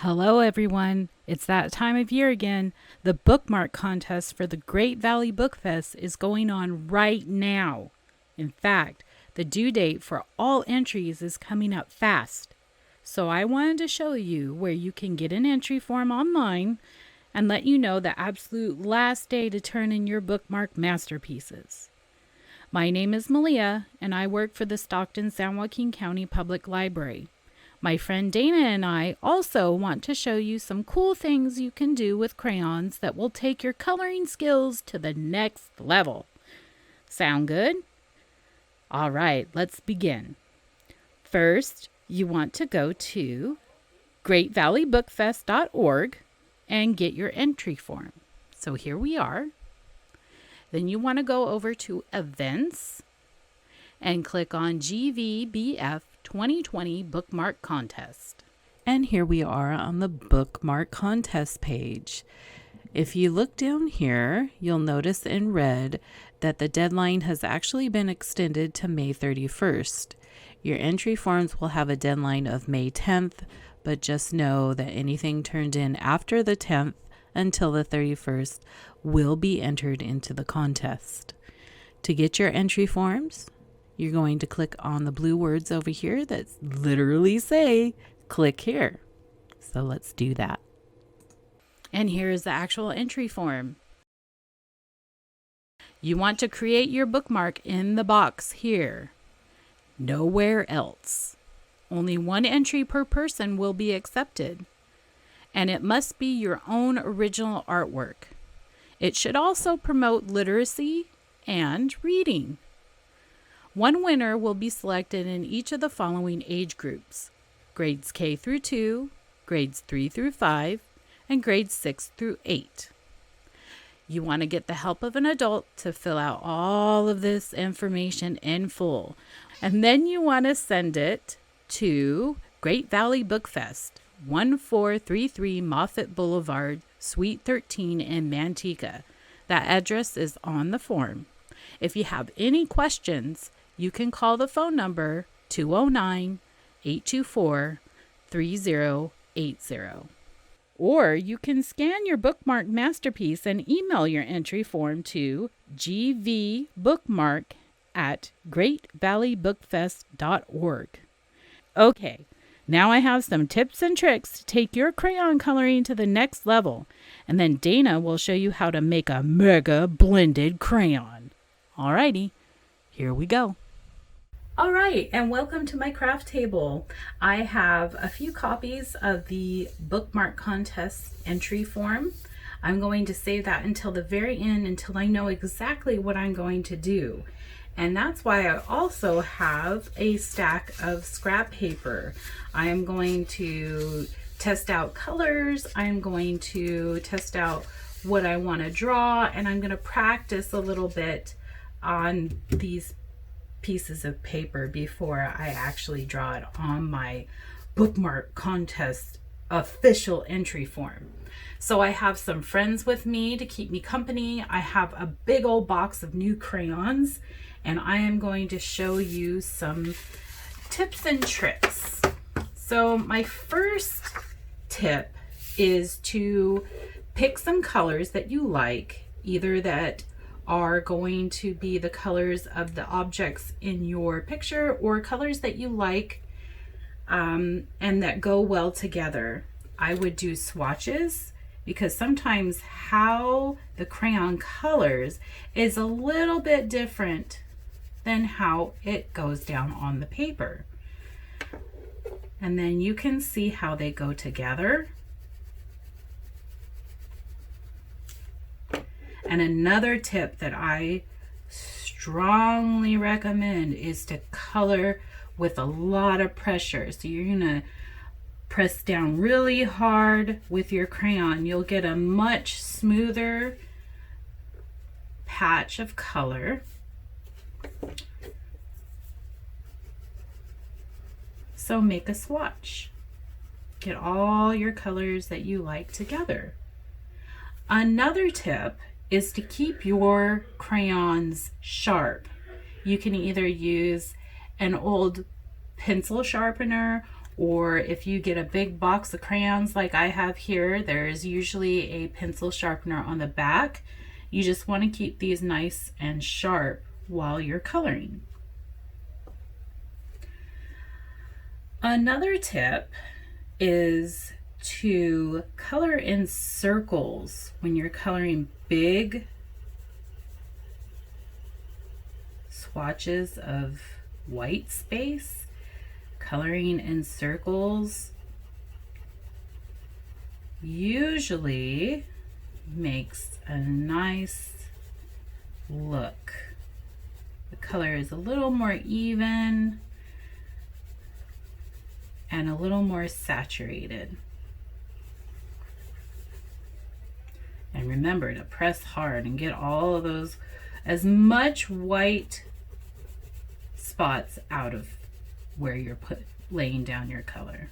Hello, everyone. It's that time of year again. The bookmark contest for the Great Valley Bookfest is going on right now. In fact, the due date for all entries is coming up fast. So I wanted to show you where you can get an entry form online and let you know the absolute last day to turn in your bookmark masterpieces. My name is Malia, and I work for the Stockton-San Joaquin County Public Library. My friend Dana and I also want to show you some cool things you can do with crayons that will take your coloring skills to the next level. Sound good? All right, let's begin. First, you want to go to greatvalleybookfest.org and get your entry form. So here we are. Then you want to go over to Events and click on GVBF 2020 Bookmark Contest. And here we are on the Bookmark Contest page. If you look down here, you'll notice in red that the deadline has actually been extended to May 31st. Your entry forms will have a deadline of May 10th, but just know that anything turned in after the 10th until the 31st will be entered into the contest. To get your entry forms, you're going to click on the blue words over here that literally say, click here. So let's do that. And here's the actual entry form. You want to create your bookmark in the box here. Nowhere else. Only one entry per person will be accepted. And it must be your own original artwork. It should also promote literacy and reading. One winner will be selected in each of the following age groups: grades K through 2, grades 3 through 5, and grades 6 through 8. You want to get the help of an adult to fill out all of this information in full. And then you want to send it to Great Valley Bookfest, 1433 Moffett Boulevard, Suite 13 in Manteca. That address is on the form. If you have any questions, you can call the phone number 209-824-3080. Or you can scan your bookmark masterpiece and email your entry form to gvbookmark@greatvalleybookfest.org. Okay, now I have some tips and tricks to take your crayon coloring to the next level, and then Dana will show you how to make a mega blended crayon. Alrighty, here we go. All right, and welcome to my craft table. I have a few copies of the bookmark contest entry form. I'm going to save that until the very end, until I know exactly what I'm going to do. And that's why I also have a stack of scrap paper. I am going to test out colors. I'm going to test out what I want to draw, and I'm going to practice a little bit on these pieces of paper before I actually draw it on my bookmark contest official entry form. So I have some friends with me to keep me company. I have a big old box of new crayons, and I am going to show you some tips and tricks. So my first tip is to pick some colors that you like, either that are going to be the colors of the objects in your picture or colors that you like and that go well together. I would do swatches because sometimes how the crayon colors is a little bit different than how it goes down on the paper. And then you can see how they go together. And another tip that I strongly recommend is to color with a lot of pressure. So you're gonna press down really hard with your crayon. You'll get a much smoother patch of color. So make a swatch. Get all your colors that you like together. Another tip is to keep your crayons sharp. You can either use an old pencil sharpener Or if you get a big box of crayons like I have here, there's usually a pencil sharpener on the back. You just want to keep these nice and sharp while you're coloring. Another tip is to color in circles when you're coloring big swatches of white space. Coloring in circles usually makes a nice look. The color is a little more even and a little more saturated. And remember to press hard and get all of those, as much white spots out of where you're laying down your color.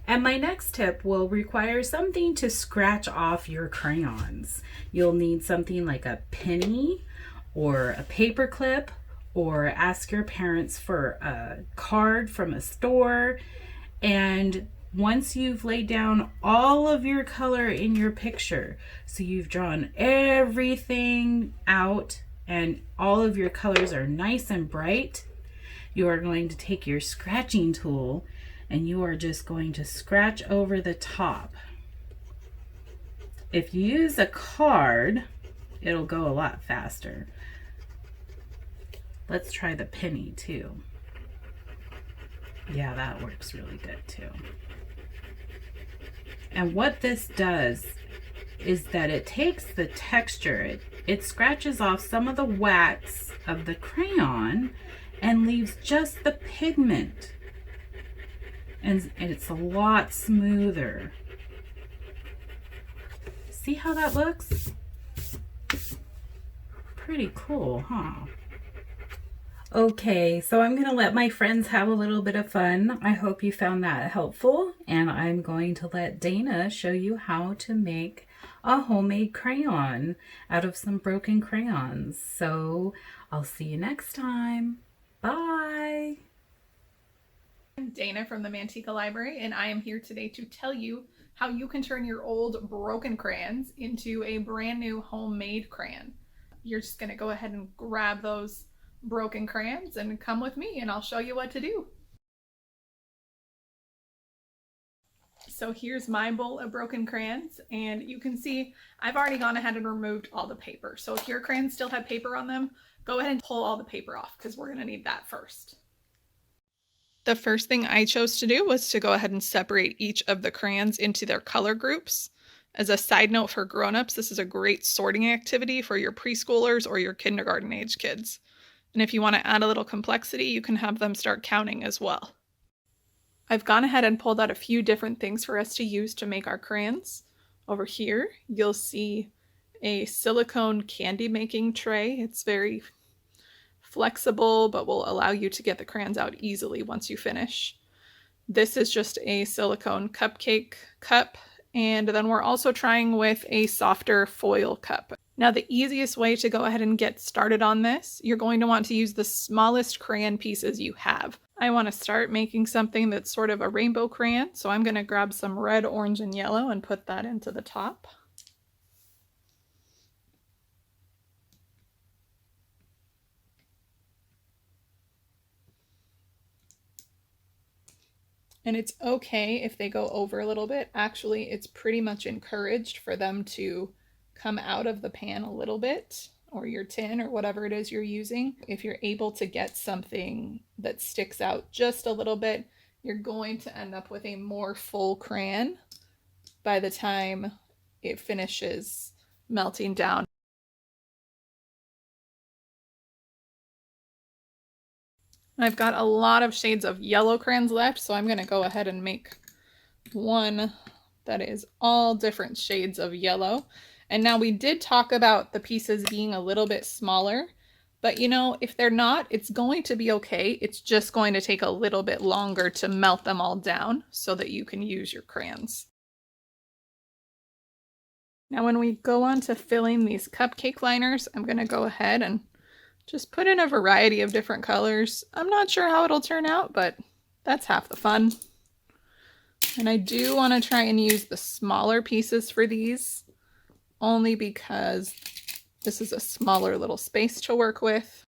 And my next tip will require something to scratch off your crayons. You'll need something like a penny or a paper clip, or ask your parents for a card from a store. And once you've laid down all of your color in your picture, so you've drawn everything out and all of your colors are nice and bright, you are going to take your scratching tool and you are just going to scratch over the top. If you use a card, it'll go a lot faster. Let's try the penny too. Yeah, that works really good too. And what this does is that it takes the texture, it scratches off some of the wax of the crayon and leaves just the pigment. And it's a lot smoother. See how that looks? Pretty cool, huh? Okay, so I'm going to let my friends have a little bit of fun. I hope you found that helpful. And I'm going to let Dana show you how to make a homemade crayon out of some broken crayons. So I'll see you next time. Bye. I'm Dana from the Manteca Library, and I am here today to tell you how you can turn your old broken crayons into a brand new homemade crayon. You're just going to go ahead and grab those broken crayons and come with me and I'll show you what to do. So here's my bowl of broken crayons, and you can see I've already gone ahead and removed all the paper. So if your crayons still have paper on them, go ahead and pull all the paper off because we're going to need that first. The first thing I chose to do was to go ahead and separate each of the crayons into their color groups. As a side note for grown-ups, this is a great sorting activity for your preschoolers or your kindergarten age kids. And if you want to add a little complexity, you can have them start counting as well. I've gone ahead and pulled out a few different things for us to use to make our crayons. Over here, you'll see a silicone candy making tray. It's very flexible, but will allow you to get the crayons out easily once you finish. This is just a silicone cupcake cup, and then we're also trying with a softer foil cup. Now, the easiest way to go ahead and get started on this, you're going to want to use the smallest crayon pieces you have. I want to start making something that's sort of a rainbow crayon, so I'm going to grab some red, orange, and yellow and put that into the top. And it's okay if they go over a little bit. Actually, it's pretty much encouraged for them to come out of the pan a little bit, or your tin, or whatever it is you're using. If you're able to get something that sticks out just a little bit, you're going to end up with a more full crayon by the time it finishes melting down. I've got a lot of shades of yellow crayons left, so I'm going to go ahead and make one that is all different shades of yellow. And now we did talk about the pieces being a little bit smaller, but you know, if they're not, it's going to be okay. It's just going to take a little bit longer to melt them all down so that you can use your crayons. Now when we go on to filling these cupcake liners, I'm going to go ahead and Just put in a variety of different colors. I'm not sure how it'll turn out, but that's half the fun. And I do want to try and use the smaller pieces for these, only because this is a smaller little space to work with.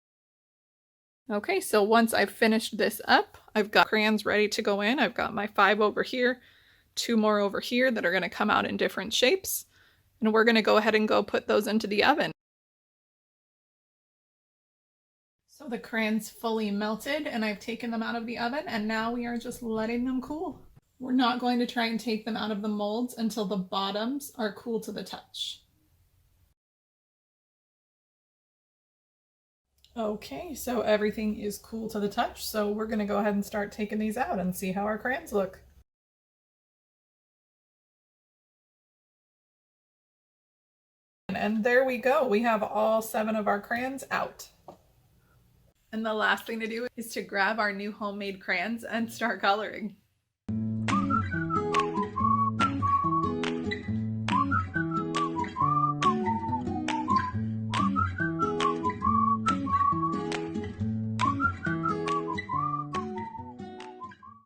Okay, so once I've finished this up, I've got crayons ready to go in. I've got my 5 over here, 2 more over here that are going to come out in different shapes. And we're going to go ahead and go put those into the oven. So the crayons fully melted and I've taken them out of the oven, and now we are just letting them cool. We're not going to try and take them out of the molds until the bottoms are cool to the touch. Okay, so everything is cool to the touch, so we're going to go ahead and start taking these out and see how our crayons look. And there we go. We have all 7 of our crayons out. And the last thing to do is to grab our new homemade crayons and start coloring.